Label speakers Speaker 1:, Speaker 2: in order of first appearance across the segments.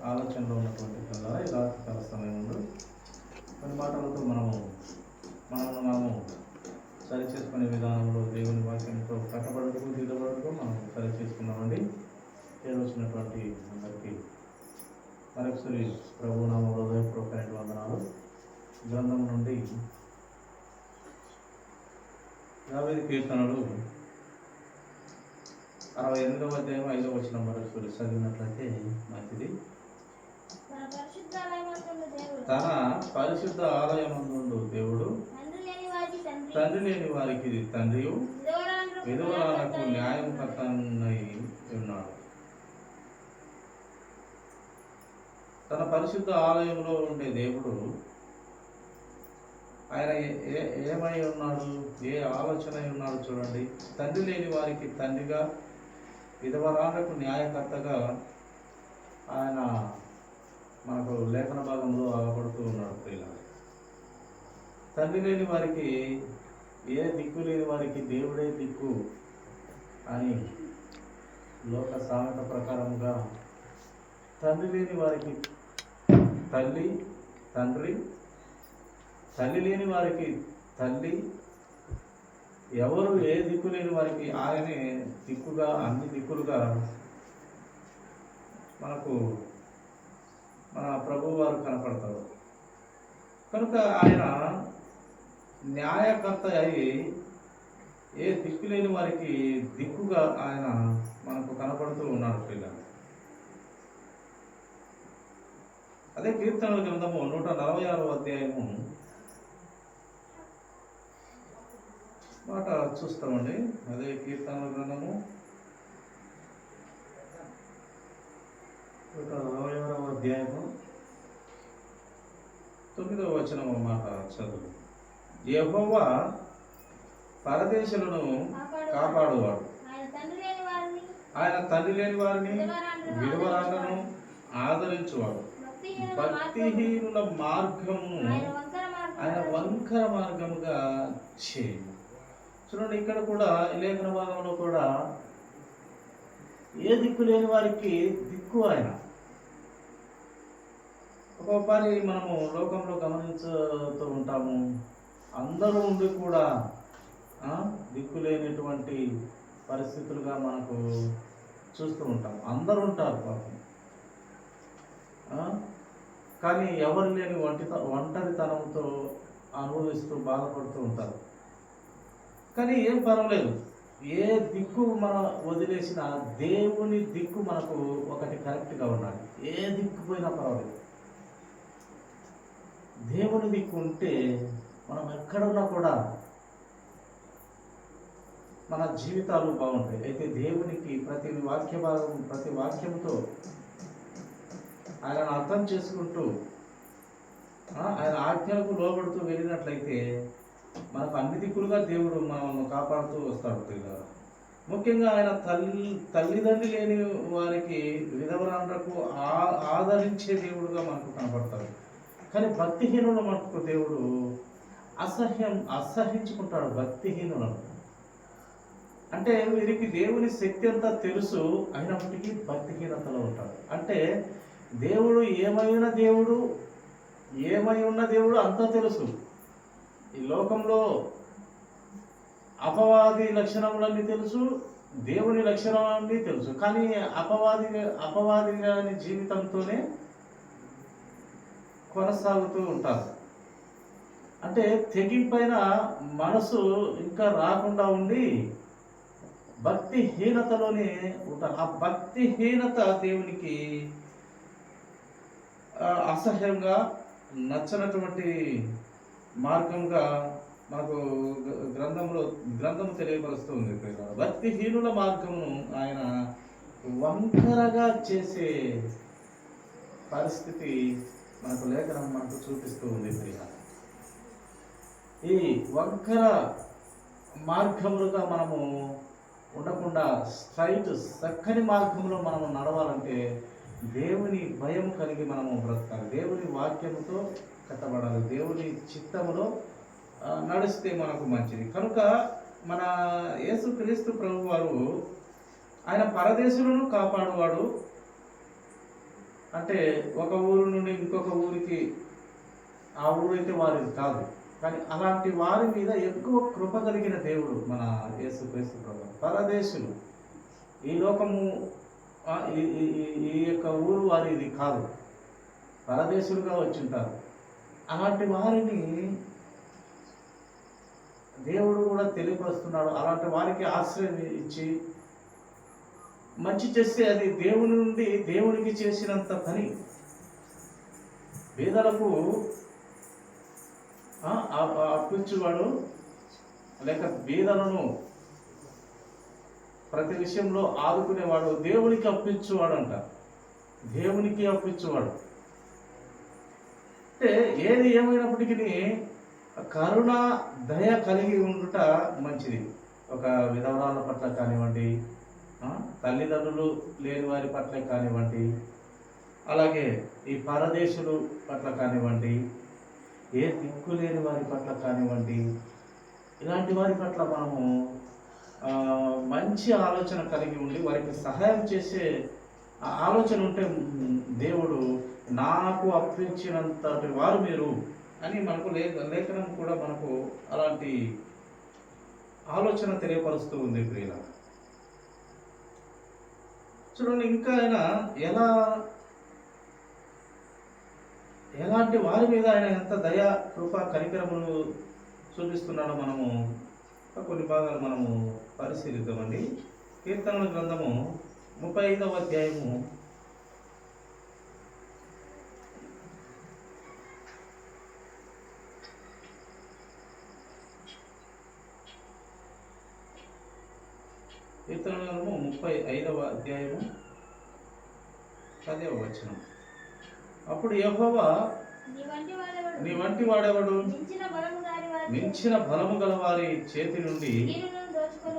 Speaker 1: ఆలోచనలో ఉన్నటువంటి పిల్లల ఈ రాత్రికాల సమయంలో కొన్ని మాటలతో మనము సరి చేసుకునే విధానంలో దేవుని వాక్యంతో కట్టబడుతూ దిగబడుతూ మనం సరి చేసుకున్నామండి. వచ్చినటువంటి అందరికీ మరొకసారి ప్రభు నామములో హృదయపూర్వకమైన వందనాలు. గ్రంథం నుండి 50 కీర్తనలు 68వ అధ్యాయం 5వ వచనం మరొకసారి చదివినట్లయితే మంచిది. తన పరిశుద్ధ ఆలయమందు దేవుడు తండ్రి లేని వారికి తండ్రియు విధవరాలకు న్యాయకర్తనై ఉన్నాడు. తన పరిశుద్ధ ఆలయంలో ఉండే దేవుడు ఆయన ఏమై ఉన్నాడు, ఏ ఆలోచన ఉన్నాడు చూడండి. తండ్రి లేని వారికి తండ్రిగా, విధవరాలకు న్యాయకర్తగా ఆయన మనకు లేఖన భాగంలో ఆగపడుతూ ఉన్నాడు. ప్రియులారా, తండ్రి లేని వారికి, ఏ దిక్కు లేని వారికి దేవుడే దిక్కు అని లోక సామెత ప్రకారంగా తండ్రి లేని వారికి తల్లి, తండ్రి, తల్లి లేని వారికి తల్లి, ఎవరు ఏ దిక్కు లేని వారికి ఆయనే దిక్కుగా, అన్ని దిక్కులుగా మనకు మన ప్రభువు వారు కనపడతారు. కనుక ఆయన న్యాయకర్త అయి ఏ దిక్కు లేని వారికి దిక్కుగా ఆయన మనకు కనపడుతూ ఉన్నాడు. పిల్లలు, అదే కీర్తనల గ్రంథము 146వ అధ్యాయము మాట చూస్తామండి. అదే కీర్తనల గ్రంథము 146వ అధ్యాయము 9వ వచనము మాట చదువు. యెహోవా పరదేశులను కాపాడువాడు, ఆయన తండ్రి లేని వారిని విధవరాలను ఆదరించువాడు, భక్తిహీనుల మార్గము ఆయన వంకర మార్గముగా చేయు. చూడండి, ఇక్కడ కూడా లేఖన భాగంలో కూడా ఏ దిక్కు లేని వారికి దిక్కు ఆయన. ఒక్కొక్కసారి మనము లోకంలో గమనించుతూ ఉంటాము, అందరూ ఉండి కూడా దిక్కు లేనటువంటి పరిస్థితులుగా మనకు చూస్తూ ఉంటాం. అందరూ ఉంటారు పాపం, కానీ ఎవరు లేని ఒంటరితనంతో అనుభవిస్తూ బాధపడుతూ ఉంటారు. కానీ ఏం పర్వాలేదు, ఏ దిక్కు మనం వదిలేసినా దేవుని దిక్కు మనకు ఒకటి కరెక్ట్గా ఉండాలి. ఏ దిక్కు పోయినా పర్వాలేదు, దేవుని దిక్కు ఉంటే మనం ఎక్కడున్నా కూడా మన జీవితాలు బాగుంటాయి. అయితే దేవునికి ప్రతి వాక్య భాగం, ప్రతి వాక్యంతో ఆయనను అర్థం చేసుకుంటూ ఆయన ఆజ్ఞలకు లోబడుతూ వెళ్ళినట్లయితే మనకు అన్ని దిక్కులుగా దేవుడు మనల్ని కాపాడుతూ వస్తాడు. పిల్లలు, ముఖ్యంగా ఆయన తల్లిదండ్రి లేని వారికి, విధవరాలకు ఆదరించే దేవుడుగా మనకు కనపడతాడు. కానీ భక్తిహీనులు మనకు దేవుడు అసహించుకుంటాడు. భక్తిహీనులను అంటే వీరికి దేవుని శక్తి అంతా తెలుసు, అయినప్పటికీ భక్తిహీనతలో ఉంటాడు. అంటే దేవుడు ఏమై ఉన్న దేవుడు అంతా తెలుసు. ఈ లోకంలో అపవాది లక్షణములన్నీ తెలుసు, దేవుని లక్షణాలన్నీ తెలుసు. కానీ అపవాది గాని జీవితంతోనే కొనసాగుతూ ఉంటారు. అంటే తెగింపైన మనసు ఇంకా రాకుండా ఉండి భక్తిహీనతలోనే ఉంటారు. ఆ భక్తిహీనత దేవునికి అసహ్యంగా, నచ్చనటువంటి మార్గంగా మనకు గ్రంథము తెలియపరుస్తుంది. భక్తిహీనుల మార్గమును ఆయన వంకరగా చేసే పరిస్థితి మనకు లేఖనం మనకు చూపిస్తూ ఉంది. ఈ వంకర మార్గములుగా మనము ఉండకుండా స్ట్రైట్ చక్కని మార్గంలో మనము నడవాలంటే దేవుని భయం కలిగి మనము బ్రతకాలి. దేవుని వాక్యముతో కట్టబడాలి. దేవుని చిత్తములో నడిస్తే మనకు మంచిది. కనుక మన యేసుక్రీస్తు ప్రభువారు ఆయన పరదేశులను కాపాడువాడు, అంటే ఒక ఊరు నుండి ఇంకొక ఊరికి, ఆ ఊరైతే వారిది కాదు, కానీ అలాంటి వారి మీద ఎక్కువ కృప కలిగిన దేవుడు మన యేసుక్రీస్తు ప్రభువు. పరదేశులు, ఈ లోకము ఈ యొక్క ఊరు వారిది కాదు, పరదేశులుగా వచ్చింటారు. అలాంటి వారిని దేవుడు కూడా తెలియపరుస్తున్నాడు. అలాంటి వారికి ఆశ్రయం ఇచ్చి మంచి చేస్తే అది దేవుని నుండి దేవునికి చేసినంత పని. పేదలకు అప్పించువాడు, లేక బీదలను ప్రతి విషయంలో ఆదుకునేవాడు దేవునికి అప్పించువాడు అంట. దేవునికి అప్పించువాడు అంటే ఏది ఏమైనప్పటికీ కరుణ దయ కలిగి ఉండుట మంచిది. ఒక విధవరాల పట్ల కానివ్వండి, తల్లిదండ్రులు లేని వారి పట్ల కానివ్వండి, అలాగే ఈ పరదేశులు పట్ల కానివ్వండి, ఏ దిక్కు లేని వారి పట్ల కానివ్వండి, ఇలాంటి వారి పట్ల మనము మంచి ఆలోచన కలిగి ఉండి వారికి సహాయం చేసే ఆలోచన ఉంటే దేవుడు నాకు అప్పించినంతటి వారు మీరు అని మనకు లేఖనం కూడా మనకు అలాంటి ఆలోచన తెలియపరుస్తూ ఉంది ప్రియుల. చూడండి, ఇంకా ఆయన ఎలాంటి వారి మీద ఆయన ఎంత దయ కృప కనికరములు చూపిస్తున్నాడో మనము కొన్ని భాగాలు మనము పరిశీలిద్దామండి. కీర్తనల గ్రంథము 35వ అధ్యాయము 35వ అధ్యాయము 10వ వచనం. అప్పుడు యెహోవా నీ వంటి వాడెవడు, మించిన బలము గల వారి చేతి నుండి,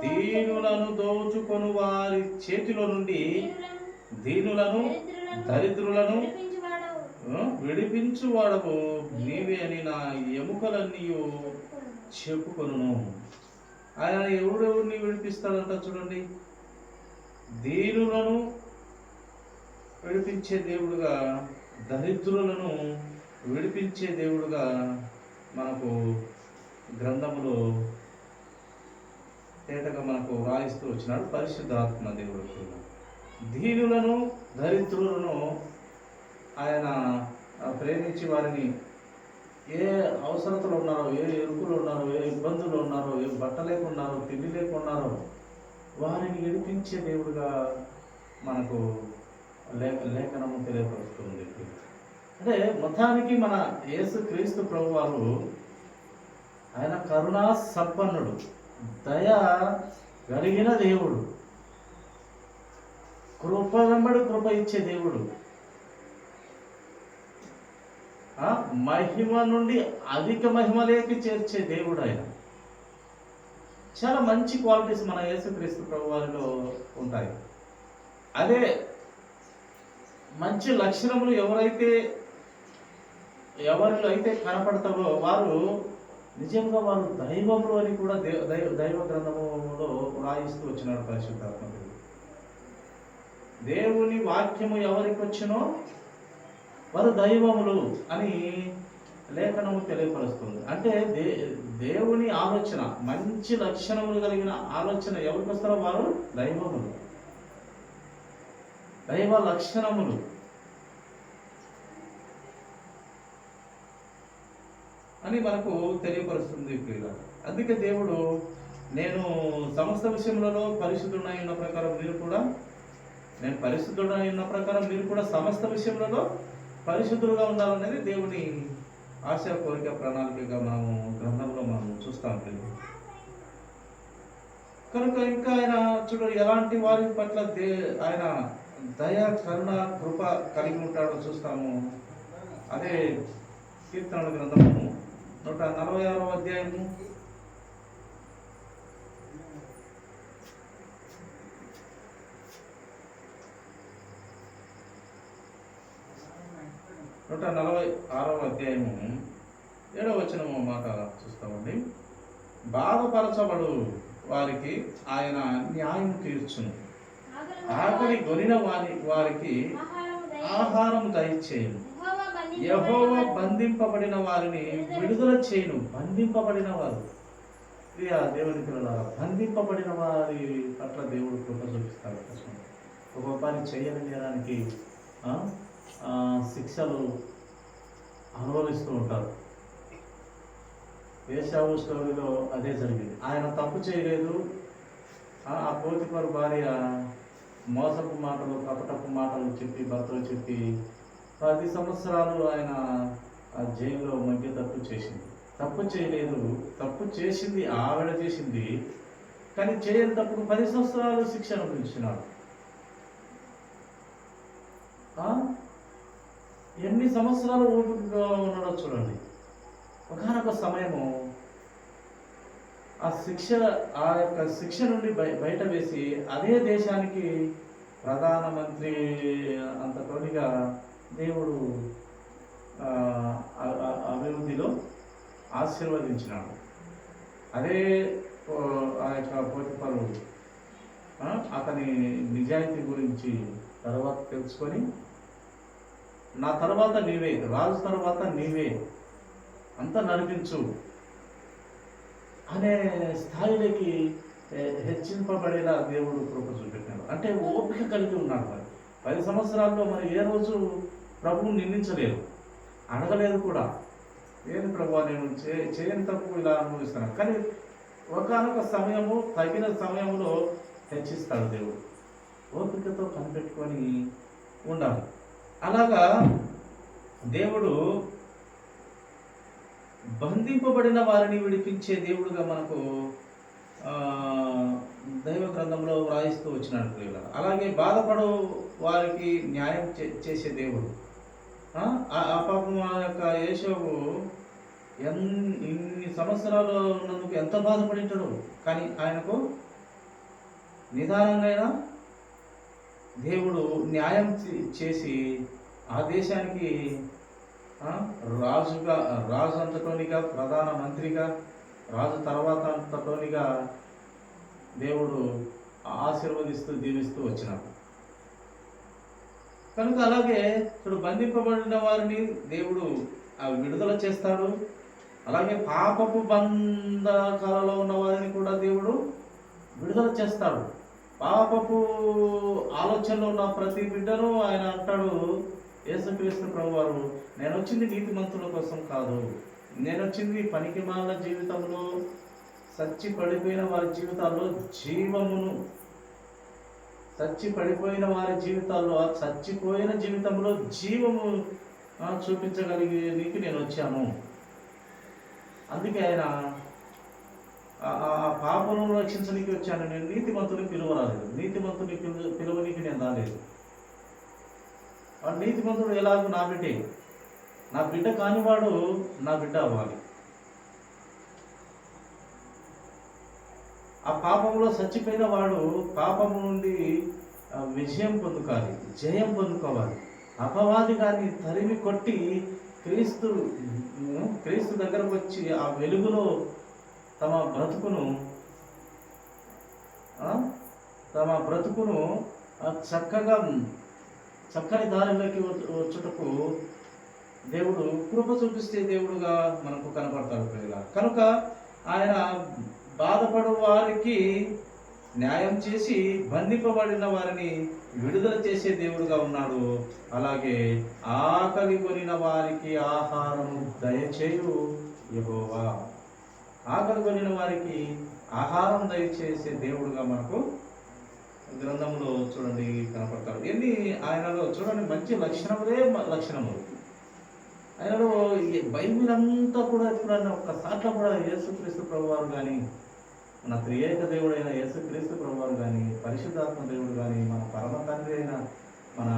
Speaker 1: దీనులను దోచుకొను వారి చేతిలో నుండి, దీనులను దరిద్రులను విడిపించువాడవు నీవే అని నా ఎముకలన్నీ చెప్పుకొను. ఆయన ఎవరెవరిని విడిపిస్తాడంట చూడండి. దీనులను విడిపించే దేవుడుగా, దరిద్రులను విడిపించే దేవుడుగా మనకు గ్రంథములో తేటగా మనకు రాయిస్తూ వచ్చినాడు పరిశుద్ధాత్మ దేవుడు. దీనులను దరిద్రులను ఆయన ప్రేమించి వారిని ఏ అవసరతలు ఉన్నారో, ఏ ఎరుకులు ఉన్నారో, ఏ ఇబ్బందులు ఉన్నారో, ఏ బట్ట లేకున్నారో, తిండి లేకున్నారో వారిని విడిపించే దేవుడుగా మనకు లేఖనము తెలియపరుస్తుంది. అంటే మొత్తానికి మన యేసుక్రీస్తు ప్రభు వారు ఆయన కరుణా సంపన్నుడు, దయ కలిగిన దేవుడు, కృప వెంబడి కృప ఇచ్చే దేవుడు, మహిమ నుండి అధిక మహిమలోకి చేర్చే దేవుడు. ఆయన చాలా మంచి క్వాలిటీస్ మన యేసుక్రీస్తు ప్రభు వారిలో ఉంటాయి. అదే మంచి లక్షణములు ఎవరిలో అయితే కనపడతారో వారు నిజంగా వారు దైవములు అని కూడా దైవ గ్రంథములో రాయిస్తూ వచ్చినాడు పరిశుద్ధాత్మ. దేవుని వాక్యము ఎవరికి వచ్చినో వారు దైవములు అని లేఖనము తెలియపరుస్తుంది. అంటే దేవుని ఆలోచన, మంచి లక్షణములు కలిగిన ఆలోచన ఎవరికి వస్తారో వారు దైవములు, దైవ లక్షణములు. అని మనకు తెలియపరుస్తుంది. అందుకే దేవుడు నేను సమస్త విషయములలో పరిశుద్ధుడై ఉన్న ప్రకారం మీరు కూడా, నేను పరిశుద్ధుడై ఉన్న ప్రకారం మీరు కూడా సమస్త విషయములలో పరిశుద్ధులుగా ఉండాలనేది దేవుని ఆశ, కోరిక, ప్రణాళికగా మనము గ్రంథంలో మనం చూస్తాం. కనుక ఇంకా ఆయన చూడండి ఎలాంటి వారి పట్ల ఆయన దయ, కరుణ, కృప కలిగి ఉంటాడో చూస్తాము. అదే కీర్తనల గ్రంథము 146వ అధ్యాయము 146వ అధ్యాయము 7వ వచనము మాట చూస్తామండి. బాధపరచబడు వారికి ఆయన న్యాయం తీర్చును, ఆకలి గొనిన వారికి ఆహారం దయచేయును. యెహోవా బంధింపబడిన వారిని విడుదల చేయును. బంధింపబడిన వారు, ప్రియ దేవుని పిల్లలారా, బంధింపబడిన వారి పట్ల దేవుడు కృప చూపిస్తాడు. ఒక పని చేయని నేరానికి శిక్షలు అనుభవిస్తూ ఉంటారు. ఏశావు స్టోరీలో అదే జరిగింది. ఆయన తప్పు చేయలేదు. ఆ పోతిఫరు భార్య మోసపు మాటలు, కపటపు మాటలు చెప్పి, భర్తలు చెప్పి 10 సంవత్సరాలు ఆయన ఆ జైల్లో మధ్యతప్పు చేసింది. తప్పు చేయలేదు, తప్పు చేసింది ఆవిడ చేసింది, కానీ చేయని తప్పుకు 10 సంవత్సరాలు శిక్ష అనుభవించినాడు. ఎన్ని సంవత్సరాలు ఓపికగా ఉన్నాడో చూడండి. ఒకనొక సమయము ఆ యొక్క శిక్ష నుండి బయట వేసి అదే దేశానికి ప్రధానమంత్రి అంతటోనిగా దేవుడు అభివృద్ధిలో ఆశీర్వదించినాడు. అదే ఆ యొక్క పోతిఫరు అతని నిజాయితీ గురించి తర్వాత తెలుసుకొని, నా తర్వాత నీవే, రాజు తర్వాత నీవే అంతా నడిపించు అనే స్థాయిలోకి హెచ్చింపబడేలా దేవుడు కృప చూపెట్టాడు. అంటే ఓపిక కలిగి ఉన్నాడు. మరి 10 సంవత్సరాల్లో మరి ఏ రోజు ప్రభువుని నిందించలేదు, అడగలేదు కూడా. ఏది ప్రభు, నేను చేయని తప్పు ఇలా అనుభవిస్తాను. కానీ ఒకనొక సమయము, తగిన సమయంలో హెచ్చిస్తాడు దేవుడు. ఓపికతో కనిపెట్టుకొని ఉండాలి. అలాగా దేవుడు బంధింపబడిన వారిని విడిపించే దేవుడుగా మనకు దైవ గ్రంథంలో వ్రాయిస్తూ వచ్చినాడు ప్రియుల. అలాగే బాధపడు వారికి న్యాయం చేసే దేవుడు. ఆ పాపం ఆ యొక్క యేషోవు ఇన్ని సంవత్సరాలు ఉన్నందుకు ఎంత బాధపడింటాడు. కానీ ఆయనకు నిదానంగా దేవుడు న్యాయం చేసి ఆ దేశానికి రాజు అంతటోనిగా, ప్రధాన మంత్రిగా, రాజు తర్వాత అంతటోనిగా దేవుడు ఆశీర్వదిస్తూ దీవిస్తూ వచ్చినాడు. కనుక అలాగే ఇప్పుడు బంధింపబడిన వారిని దేవుడు విడుదల చేస్తాడు. అలాగే పాపపు బంధకాలలో ఉన్న వారిని కూడా దేవుడు విడుదల చేస్తాడు. పాపపు ఆలోచనలో ఉన్న ప్రతి బిడ్డను ఆయన అంటాడు, యేసుక్రీస్తు ప్రభువారు, నేను వచ్చింది నీతిమంతుల కోసం కాదు, నేను వచ్చింది పనికిమాలిన జీవితంలో, చచ్చి పడిపోయిన వారి జీవితాల్లో జీవమును, చచ్చి పడిపోయిన వారి జీవితాల్లో, ఆ చచ్చిపోయిన జీవితంలో జీవము చూపించగలిగే నీకు నేను వచ్చాను. అందుకే ఆయన ఆ పాపను రక్షించడానికి వచ్చాను. నేను నీతిమంతుని పిలువరాలేదు, నీతిమంతుని పిలువనికి నేను రాలేదు. వాడు నీతిమంతుడు ఎలాగో నా బిడ్డే, నా బిడ్డ కానివాడు నా బిడ్డ అవ్వాలి. ఆ పాపంలో చచ్చిపోయిన వాడు పాపము నుండి విజయం పొందుకోవాలి, జయం పొందుకోవాలి. అపవాది గారిని తరిమి కొట్టి క్రీస్తు దగ్గరకు వచ్చి ఆ వెలుగులో తమ బ్రతుకును చక్కని దారిలోకి వచ్చుటకు దేవుడు కృప చూపిస్తే దేవుడుగా మనకు కనపడతాడు ప్రియుల. కనుక ఆయన బాధపడు వారికి న్యాయం చేసి బంధింపబడిన వారిని విడుదల చేసే దేవుడుగా ఉన్నాడు. అలాగే ఆకలి కొనిన వారికి ఆహారము దయచేయు యెహోవా. ఆకలి కొనిన వారికి ఆహారం దయచేసే దేవుడుగా మనకు గ్రంథంలో చూడండి కనపడతాడు. ఎన్ని ఆయనలో చూడండి మంచి లక్షణములు ఆయనలో. బైబిల్ అంతా కూడా ఎప్పుడన్నా ఒక్కసార్లు కూడా యేసుక్రీస్తు ప్రభువారు కానీ, మన త్రియేక దేవుడైన యేసుక్రీస్తు ప్రభువారు కానీ, పరిశుద్ధాత్మ దేవుడు కానీ, మన పరమ తండ్రి అయిన మన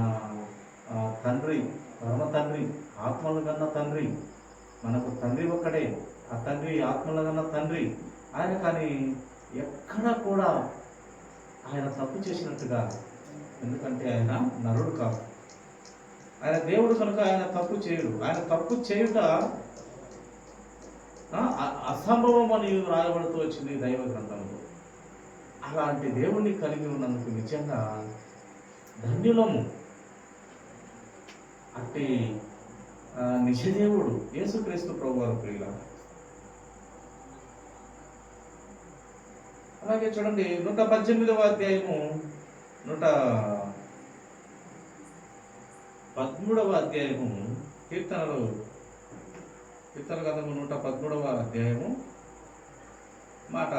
Speaker 1: పరమ తండ్రి, ఆత్మలు కన్న తండ్రి, మనకు తండ్రి ఒక్కడే, ఆ తండ్రి ఆత్మల కన్న తండ్రి ఆయన. కానీ ఎక్కడ కూడా ఆయన తప్పు చేసినట్టుగా, ఎందుకంటే ఆయన నరుడు కాదు, ఆయన దేవుడు కనుక ఆయన తప్పు చేయడు. ఆయన తప్పు చేయుట అసంభవం అని రాయబడుతూ వచ్చింది దైవ గ్రంథంలో. అలాంటి దేవుణ్ణి కలిగి ఉన్నందుకు నిజంగా ధన్యులము. అట్టి నిజదేవుడు యేసుక్రీస్తు ప్రభువారు ప్రియుల. అలాగే చూడండి 118వ అధ్యాయము 113వ అధ్యాయము కీర్తన గ్రంథము 113వ అధ్యాయము మాట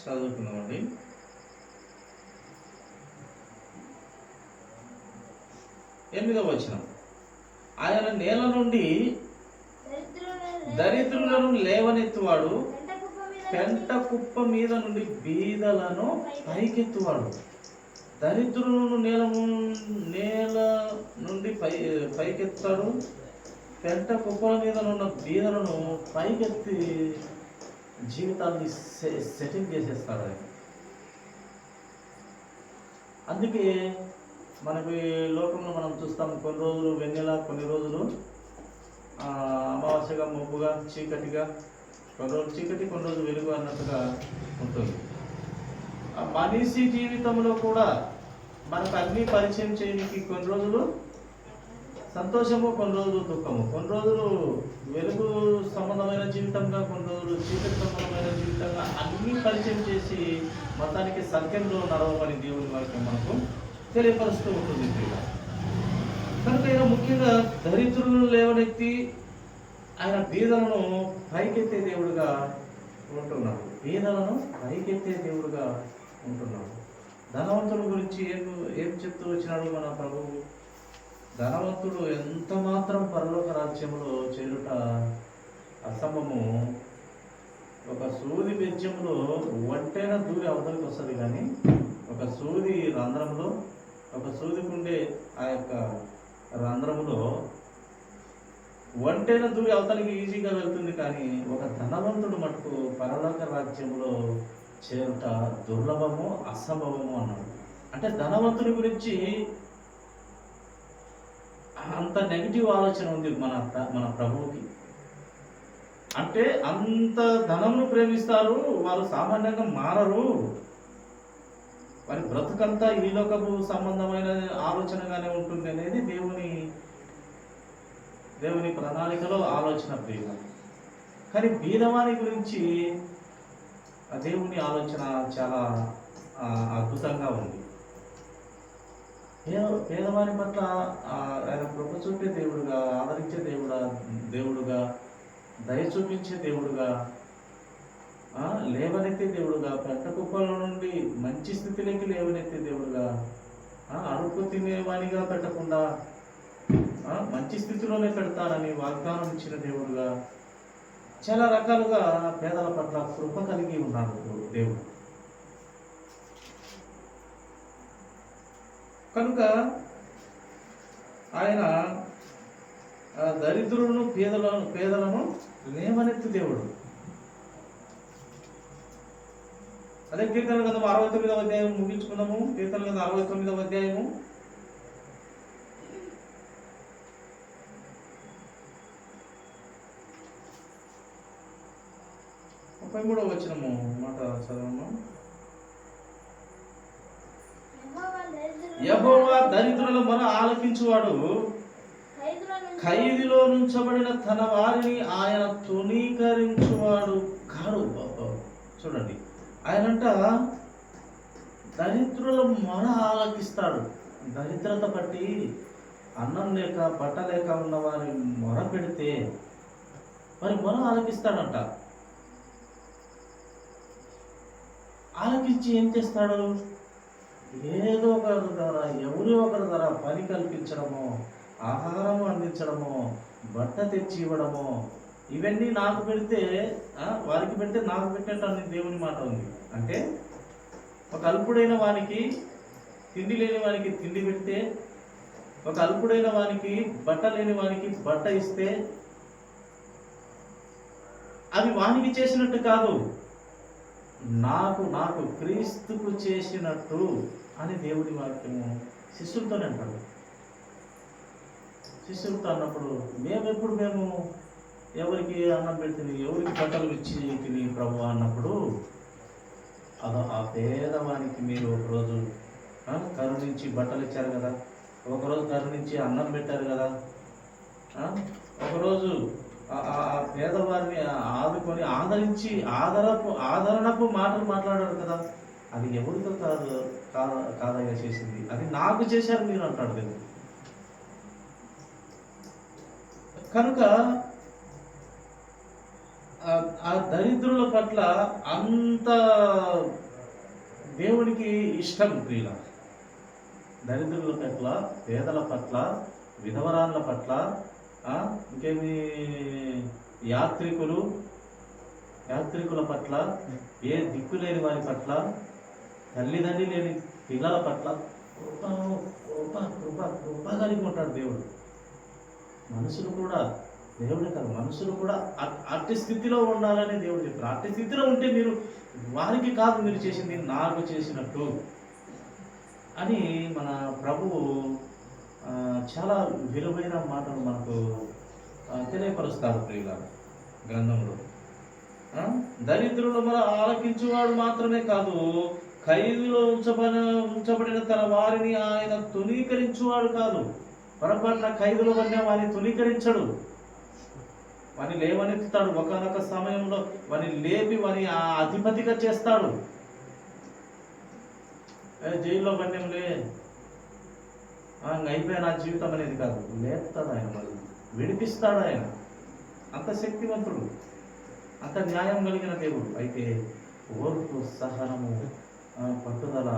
Speaker 1: చదువుకుందామండి. 8వ వచనం. ఆయన నేల నుండి దరిద్రులను లేవనెత్తువాడు, పెంట కుప్ప మీద నుండి బీదలను పైకెత్తువాడు. దరిద్రులను నేల నుండి పైకెత్తాడు, పెంట కుప్పల మీద ఉన్న బీదలను పైకెత్తి జీవితాన్ని సెటిల్ చేసేస్తాడు ఆయన. అందుకే మనకి లోకంలో మనం చూస్తాం, కొన్ని రోజులు వెన్నెల, కొన్ని రోజులు అమావాస్యగా, మబ్బుగా, చీకటిగా, కొన్ని రోజులు చీకటి, కొన్ని రోజులు వెలుగు అన్నట్టుగా ఉంటుంది. ఆ మనిషి జీవితంలో కూడా మనకు అన్ని పరిచయం చేయడానికి కొన్ని రోజులు సంతోషము, కొన్ని రోజులు దుఃఖము, కొన్ని రోజులు వెలుగు సంబంధమైన జీవితంగా, కొన్ని రోజులు చీకటి సంబంధమైన జీవితంగా అన్ని పరిచయం చేసి మొత్తానికి సత్యంలో నడవమని దేవుని వాక్యం మనకు తెలియపరుస్తూ ఉంటుంది. కనుక ఆయన ముఖ్యంగా దరిద్రులను లేవనెత్తి ఆయన బీదలను పైకెత్తే దేవుడుగా ఉంటున్నాడు. బీదలను పైకెత్తే దేవుడుగా ఉంటున్నాడు. ధనవంతుల గురించి ఏం చెప్తూ వచ్చినాడు మన ప్రభువు? ధనవంతుడు ఎంత మాత్రం పరలోక రాజ్యంలో చేరుట అసంభవము. ఒక సూది బెజ్యంలో ఒంటైన దూరి అవతలికి వస్తుంది, కానీ ఒక సూది రంధ్రంలో, ఒక సూదికుండే ఆ యొక్క రంధ్రములో ఒంటైన దూరి అవతలికి ఈజీగా వెళ్తుంది, కానీ ఒక ధనవంతుడు మటుకు పరలోక రాజ్యంలో చేరుట దుర్లభము, అసంభవము అన్నాడు. అంటే ధనవంతుడి గురించి అంత నెగిటివ్ ఆలోచన ఉంది మన ప్రభువుకి. అంటే అంత ధనమును ప్రేమిస్తారు, వారు సామాన్యంగా మారరు, వారి బ్రతుకంతా ఈ లోకపు సంబంధమైన ఆలోచనగానే ఉంటుంది అనేది దేవుని ప్రణాళికలో ఆలోచన ప్రియ. కానీ బీదవాని గురించి దేవుని ఆలోచన చాలా అద్భుతంగా ఉంది. పేదవాని పట్ల ఆయన కృప చూపే దేవుడుగా, ఆదరించే దేవుడుగా, దయ చూపించే దేవుడుగా, లేవనెత్తే దేవుడుగా, పెంట కుప్పల నుండి మంచి స్థితిలోకి లేవనెత్తే దేవుడుగా, అడుపు తినేవానిగా పెట్టకుండా మంచి స్థితిలోనే పెడతానని వాగ్దానం ఇచ్చిన దేవుడుగా, చాలా రకాలుగా పేదల పట్ల కృప కలిగి ఉన్నాడు దేవుడు. కనుక ఆయన దరిద్రులను పేదలను లేవనెత్తి దేవుడు. అదే కీర్తన గ్రంథం 69వ అధ్యాయం ముగించుకున్నాము. కీర్తన గ్రంథం 69వ అధ్యాయము 33వ వచనము మాట చదవము. యెహోవా దరిద్రుల మొర ఆలకించువాడు, ఖైదులో నుంచబడిన తన వారిని ఆయన తృణీకరించువాడు కాడు. చూడండి, ఆయనంట దరిద్రుల మొర ఆలకిస్తాడు. దరిద్రత బట్టి అన్నం లేక బట్ట లేక ఉన్న వారి మొర పెడితే వారి మొర ఆలకిస్తాడంట. ఆలకించి ఏం చేస్తాడు? ఏదో ఒకరి ద్వారా, ఎవరి ఒకరి ద్వారా పని కల్పించడమో, ఆహారము అందించడమో, బట్ట తెచ్చి ఇవ్వడమో, ఇవన్నీ నాకు పెడితే వారికి పెడితే నాకు పెట్టినట్టు అని దేవుని మాట ఉంది. అంటే ఒక అల్పుడైన వానికి, తిండి లేని వానికి తిండి పెడితే, ఒక అల్పుడైన వానికి, బట్ట లేని వానికి బట్ట ఇస్తే అవి వానికి చేసినట్టు కాదు, నాకు క్రీస్తుకు చేసినట్టు అని దేవుడి వాక్యము శిష్యులతోనే అంటాడు. శిష్యులతో అన్నప్పుడు మేము ఎవరికి అన్నం పెడుతుంది, ఎవరికి బట్టలు ఇచ్చి తిని ప్రభు అన్నప్పుడు ఆ పేదవానికి మీరు ఒకరోజు కరుణించి బట్టలు ఇచ్చారు కదా, ఒకరోజు కరుణించి అన్నం పెట్టారు కదా. ఒకరోజు ఆ పేదవారిని ఆదుకొని ఆదరించి ఆదరణపు మాటలు మాట్లాడారు కదా. అది ఎవరితో కాదయ్యా చేసింది, అది నాకు చేశారు మీరు అంటాడు కదా. కనుక ఆ దరిద్రుల పట్ల అంత దేవునికి ఇష్టం ప్రియుల. దరిద్రుల పట్ల, పేదల పట్ల, విధవరాళ్ళ పట్ల, ఇంకేమి యాత్రికుల పట్ల, ఏ దిక్కు లేని వారి పట్ల, తల్లిదండ్రి లేని పిల్లల పట్ల కృప కలిగి ఉంటాడు దేవుడు. మనుషులు కూడా, దేవుడే కాదు మనుషులు కూడా అట్టి స్థితిలో ఉండాలని దేవుడు చెప్పారు. అట్టి స్థితిలో ఉంటే మీరు వారికి కాదు మీరు చేసింది నాకు చేసినట్టు అని మన ప్రభువు చాలా విలువైన మాటలు మనకు తెలియపరుస్తాడు ప్రియుల గ్రంథంలో. దరిద్రులు మన ఆలకించువాడు మాత్రమే కాదు, ఖైదులో ఉంచబడిన తన వారిని ఆయన తునీకరించువాడు కాదు. పొరపాటున ఖైదులో ఉన్న వారిని తునీకరించడు, వాని లేవనెత్తుతాడు. ఒకనొక సమయంలో వాని లేపి వాని అధిపతిగా చేస్తాడు. జైల్లో పన్నెంలే అయిపోయా నా జీవితం అనేది కాదు, లేపుతాడు ఆయన, మళ్ళీ విడిపిస్తాడు ఆయన. అంత శక్తివంతుడు, అంత న్యాయం కలిగిన దేవుడు. అయితే ఓర్పు, సహనము, పట్టుదల,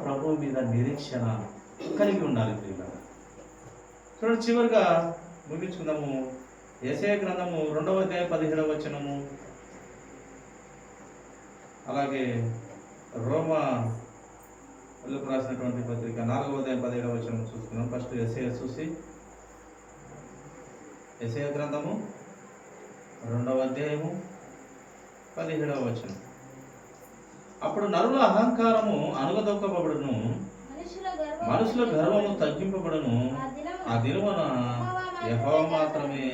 Speaker 1: ప్రభువు మీద నిరీక్షణ కలిగి ఉండాలి ప్రియులారా. చూడండి, చివరిగా ముగించుకుందాము. యెషయా గ్రంథము 2వ అధ్యాయం 17వ వచనము, అలాగే రోమాలకు రాసినటువంటి పత్రిక 4వ అధ్యాయం 17వ వచనం చూసుకున్నాం. ఫస్ట్ యెషయా చూసి, యెషయా గ్రంథము 2వ అధ్యాయము 17వ వచనం. అప్పుడు నరుల అహంకారము అణగదొక్కబడును, మనుషుల గర్వము తగ్గింపబడును. ఆ దినమున యెహోవా మాత్రమే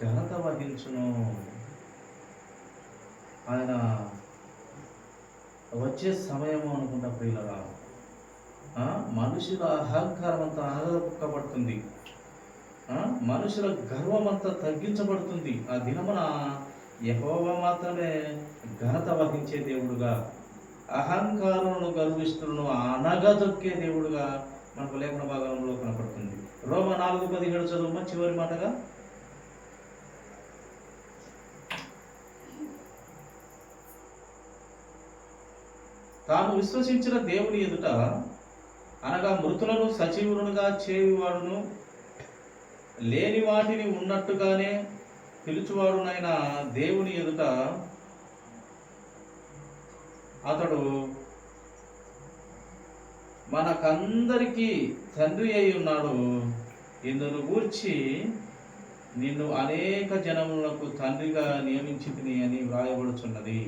Speaker 1: ఘనత వహించును. ఆయన వచ్చే సమయము అనుకుంటా ప్రియులరా. మనుషుల అహంకారం అంతా అణగదొక్కబడుతుంది, మనుషుల గర్వం అంతా తగ్గించబడుతుంది. ఆ దినమున యెహోవా మాత్రమే ఘనత వహించే దేవుడుగా, అహంకారులను గర్విష్ఠులను అనగదొక్కే దేవుడుగా మనకు లేఖన భాగంలో కనపడుతుంది. రోమా 4:17 చదువు చివరి మాటగా. తాను విశ్వసించిన దేవుని ఎదుట, అనగా మృతులను సజీవులుగా చేయువాడును, లేని వాటిని ఉన్నట్టుగానే పిలుచువాడునైన దేవుని ఎదుట అతడు మనకందరికీ తండ్రి అయి ఉన్నాడు. ఇందును గూర్చి నిన్ను అనేక జనములకు తండ్రిగా నియమించితిని అని వ్రాయబడుచున్నది.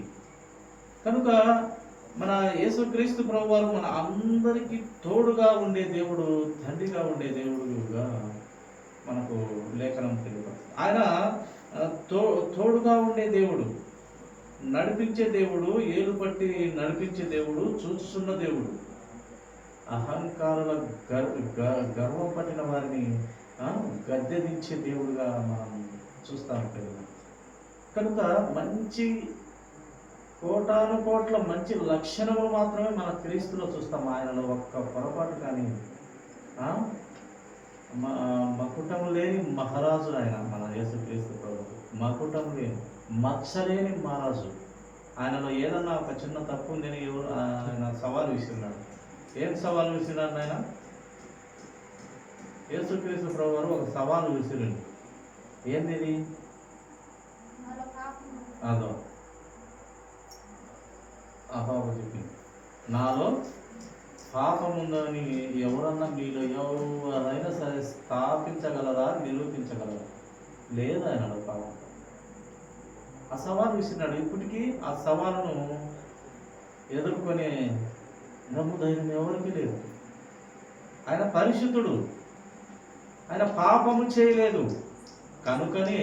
Speaker 1: కనుక మన యేసుక్రీస్తు ప్రభువారు మన అందరికీ తోడుగా ఉండే దేవుడు, తండ్రిగా ఉండే దేవుడుగా మనకు లేఖనం తెలియపడుతుంది. ఆయన తోడుగా ఉండే దేవుడు, నడిపించే దేవుడు, ఏలు పట్టి నడిపించే దేవుడు, చూస్తున్న దేవుడు. అహంకారుల గర్వం పట్టిన వారిని గద్దెదించే దేవుడుగా మనం చూస్తాం కదా. కనుక మంచి కోటాను కోట్ల మంచి లక్షణములు మాత్రమే మన క్రీస్తులో చూస్తాం. ఆయనలో ఒక్క పొరపాటు కానీ, మకుటం లేని మహారాజు ఆయన, మన యేసుక్రీస్తు ప్రభు. మకుటం లేని, మచ్చలేని మహారాజు. ఆయనలో ఏదన్నా ఒక చిన్న తప్పు ఉందని ఆయన సవాలు విసిరినాడు. ఏం సవాలు విసిరాడు ఆయన? యేసుక్రీస్తు ప్రభు వారు ఒక సవాలు విసిరండి. ఏంది? అదో ఆ పాప చెప్పింది, నాలో పాపం ఉందని ఎవరన్నా మీలో ఎవరైనా సరే స్థాపించగలరా, నిరూపించగలరా? లేదు ఆయన పాపం. ఆ సవాలు విసిరినాడు. ఇప్పటికీ ఆ సవాలును ఎదుర్కొనే నమ్ము ధైర్యం ఎవరికి లేదు. ఆయన పరిశుద్ధుడు, ఆయన పాపము చేయలేదు. కనుకనే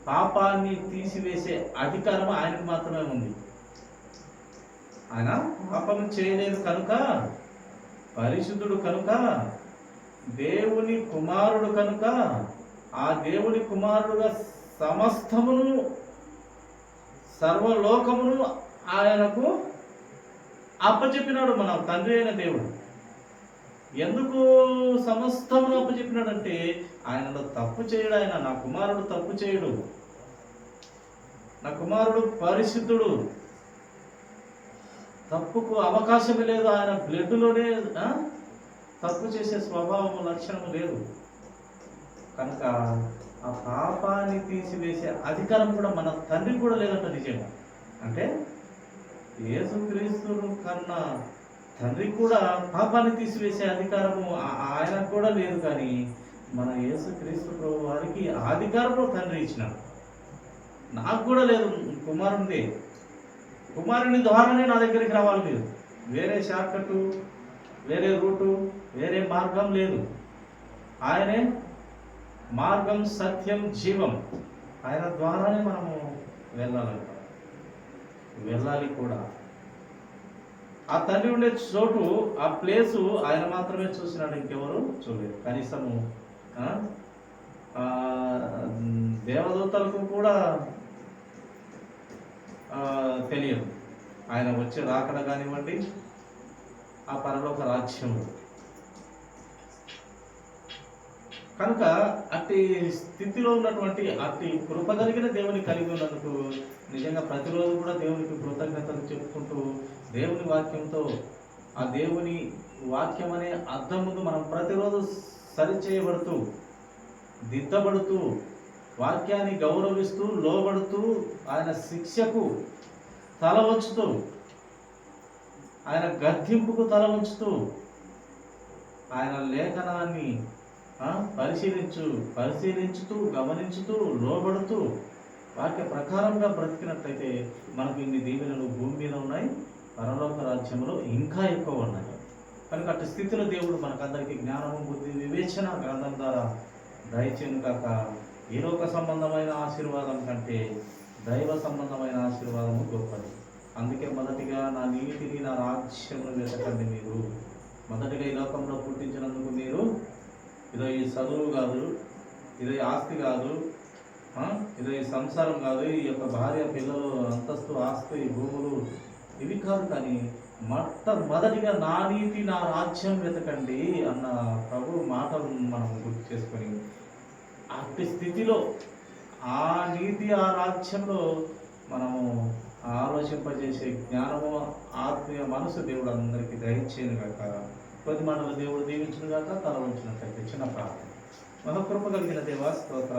Speaker 1: పాపాన్ని తీసివేసే అధికారం ఆయనకు మాత్రమే ఉంది. ఆయన పాపము చేయలేదు కనుక, పరిశుద్ధుడు కనుక దేవుని కుమారుడు కనుక ఆ దేవుని కుమారుడుగా సమస్తమును సర్వలోకమును ఆయనకు అప్పచెప్పినాడు మన తండ్రి అయిన దేవుడు. ఎందుకు సమస్తమును అప్పచెప్పినాడంటే ఆయనలో తప్పు చేయడు. ఆయన నా కుమారుడు తప్పు చేయడు, నా కుమారుడు పరిశుద్ధుడు, తప్పుకు అవకాశమే లేదు. ఆయన బ్లడ్లోనే తప్పు చేసే స్వభావం లక్షణం లేదు కనుక ఆ పాపాన్ని తీసివేసే అధికారం కూడా మన తండ్రికి కూడా లేదంట. నిజంగా అంటే యేసుక్రీస్తును కన్నా తండ్రికి కూడా పాపాన్ని తీసివేసే అధికారము ఆయనకు కూడా లేదు. కానీ మన యేసుక్రీస్తు ప్రభు వారికి ఆ అధికారము తండ్రి ఇచ్చినాడు. నాకు కూడా లేదు, కుమారునిదే. కుమారుని ద్వారానే నా దగ్గరికి రావాలి. లేదు వేరే షార్ట్కట్, వేరే రూటు, వేరే మార్గం లేదు. ఆయనే మార్గం, సత్యం, జీవం. ఆయన ద్వారానే మనము వెళ్ళాలి కూడా. ఆ తండ్రి ఉండే చోటు, ఆ ప్లేసు ఆయన మాత్రమే చూసినాడు, ఇంకెవరు చూడలేదు. కనీసము దేవదూతలకు కూడా తెలియదు ఆయన వచ్చే రాకడ కానివ్వండి, ఆ పరలోక రాజ్యము. కనుక అట్టి స్థితిలో ఉన్నటువంటి అట్టి కృప కలిగిన దేవుని కలిగి ఉన్నందుకు నిజంగా ప్రతిరోజు కూడా దేవునికి కృతజ్ఞతలు చెప్పుకుంటూ దేవుని వాక్యంతో, ఆ దేవుని వాక్యం అనే అద్దం ముందు మనం ప్రతిరోజు సరిచేయబడుతూ, దిద్దబడుతూ, వాక్యాన్ని గౌరవిస్తూ, లోబడుతూ, ఆయన శిక్షకు తల వంచుతూ, ఆయన గద్దింపుకు తల వంచుతూ, ఆయన లేఖనాన్ని పరిశీలించుతూ, గమనించుతూ, లోబడుతూ, వాక్య ప్రకారంగా బ్రతికినట్లయితే మనకు ఇన్ని దీవెనలు భూమి మీద ఉన్నాయి, పరలోక రాజ్యంలో ఇంకా ఎక్కువ ఉన్నాయి. కనుక అటు స్థితిలో దేవుడు మనకందరికీ జ్ఞానము, బుద్ధి, వివేచన గ్రంథం ద్వారా దయచేయను కాక. ఈ లోక సంబంధమైన ఆశీర్వాదం కంటే దైవ సంబంధమైన ఆశీర్వాదము గొప్పది. అందుకే మొదటిగా నా నీతిని, నా రాజ్యమును వెతకండి. మీరు మొదటిగా ఈ లోకంలో పుట్టించినందుకు మీరు ఇదో ఈ చదువు కాదు, ఇదో ఈ ఆస్తి కాదు, ఇదో ఈ సంసారం కాదు, ఈ యొక్క భార్య, పిల్లలు, అంతస్తు, ఆస్తి, భూములు ఇవి కాదు. కానీ మొట్టమొదటిగా నా నీతి, నా రాజ్యం వెతకండి అన్న ప్రభు మాటలు మనం గుర్తు చేసుకొని అట్టి స్థితిలో ఆ నీతి, ఆ రాజ్యంలో మనము ఆలోచింపజేసే జ్ఞానము, ఆత్మీయ మనసు దేవుడు అందరికీ దయచేయను గాక. కొద్ది మాటలు దేవుడు దీవించును గాక. తల వంచినట్లయితే చిన్న ప్రార్థన. మహకృప కలిగిన దేవా స్తోత్రాలు.